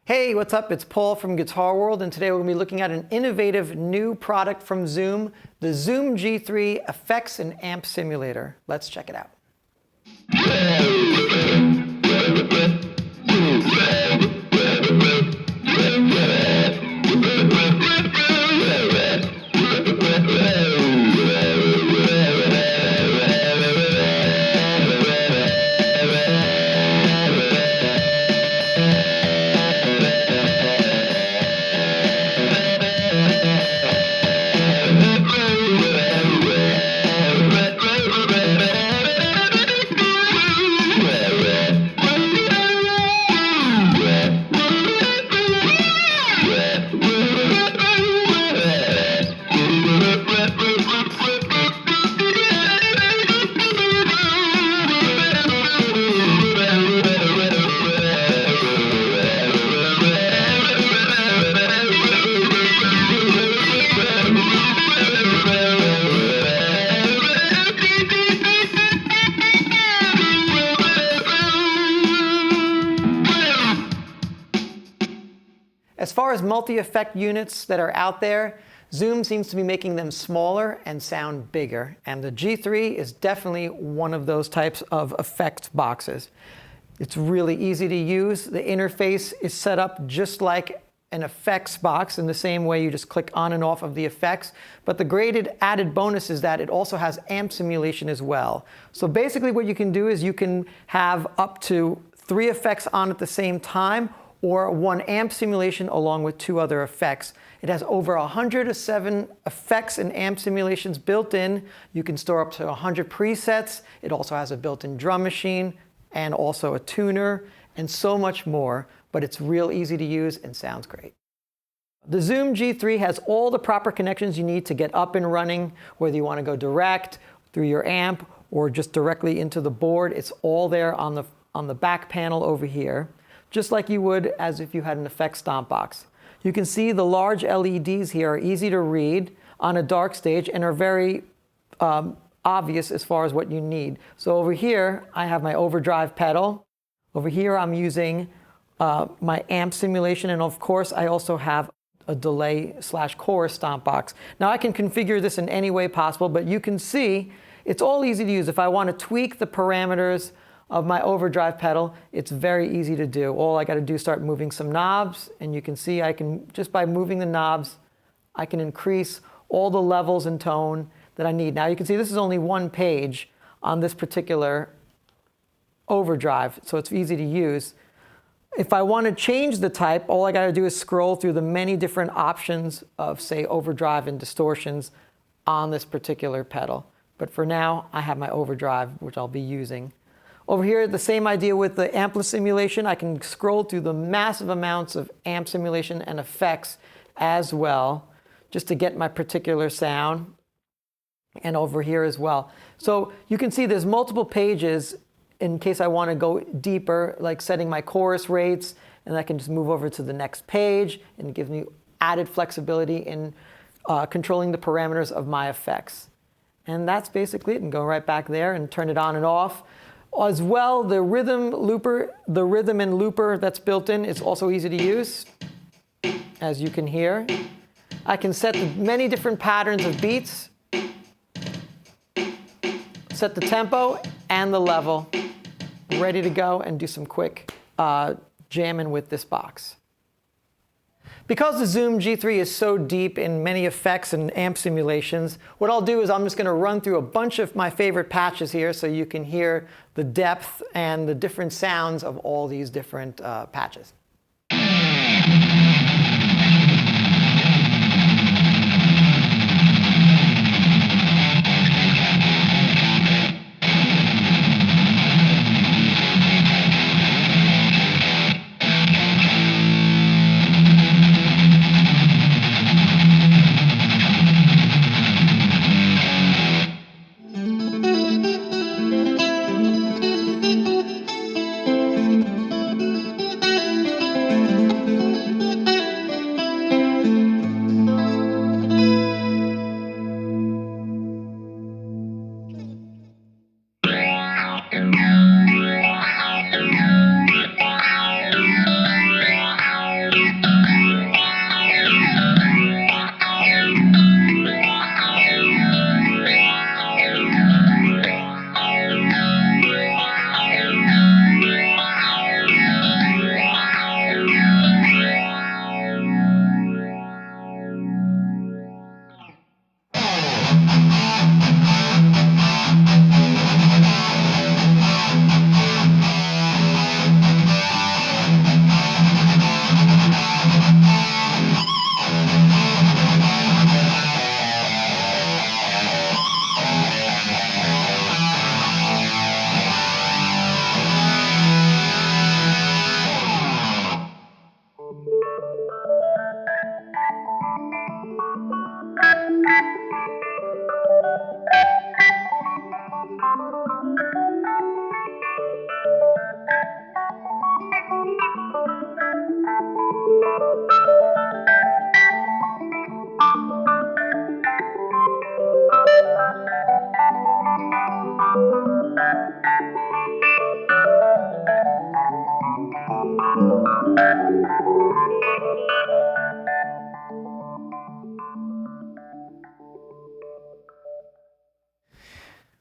Hey, what's up? It's Paul from Guitar World, and today we're going to be looking at an innovative new product from Zoom, the Zoom G3 Effects and Amp Simulator. Let's check it out. As far as multi-effect units that are out there, Zoom seems to be making them smaller and sound bigger. And the G3 is definitely one of those types of effect boxes. It's really easy to use. The interface is set up just like an effects box in the same way you just click on and off of the effects. But the great added bonus is that it also has amp simulation as well. So basically what you can do is you can have up to 3 effects on at the same time, or 1 amp simulation along with 2 other effects. It has over 107 effects and amp simulations built in. You can store up to 100 presets. It also has a built-in drum machine and also a tuner and so much more, but it's real easy to use and sounds great. The Zoom G3 has all the proper connections you need to get up and running, whether you want to go direct through your amp or just directly into the board. It's all there on the back panel over here, just like you would as if you had an effects stomp box. You can see the large LEDs here are easy to read on a dark stage and are very obvious as far as what you need. So over here, I have my overdrive pedal. Over here, I'm using my amp simulation, and of course, I also have a delay/chorus stomp box. Now, I can configure this in any way possible, but you can see it's all easy to use. If I want to tweak the parameters of my overdrive pedal, it's very easy to do. All I got to do is start moving some knobs, and you can see I can, just by moving the knobs, I can increase all the levels and tone that I need. Now you can see this is only 1 page on this particular overdrive, so it's easy to use. If I want to change the type, all I got to do is scroll through the many different options of, say, overdrive and distortions on this particular pedal. But for now, I have my overdrive, which I'll be using. Over here, the same idea with the amp simulation. I can scroll through the massive amounts of amp simulation and effects as well, just to get my particular sound, and over here as well. So you can see there's multiple pages in case I want to go deeper, like setting my chorus rates, and I can just move over to the next page, and it gives me added flexibility in controlling the parameters of my effects. And that's basically it, and go right back there and turn it on and off. As well, the rhythm and looper that's built in is also easy to use, as you can hear. I can set the many different patterns of beats, set the tempo and the level, ready to go and do some quick jamming with this box. Because the Zoom G3 is so deep in many effects and amp simulations, what I'll do is I'm just going to run through a bunch of my favorite patches here so you can hear the depth and the different sounds of all these different patches.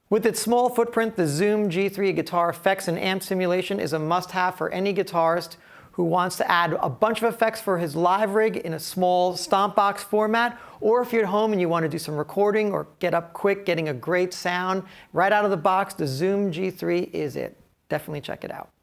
With its small footprint, the Zoom G3 guitar effects and amp simulation is a must-have for any guitarist who wants to add a bunch of effects for his live rig in a small stomp box format, or if you're at home and you want to do some recording or get up quick, getting a great sound right out of the box, the Zoom G3 is it. Definitely check it out.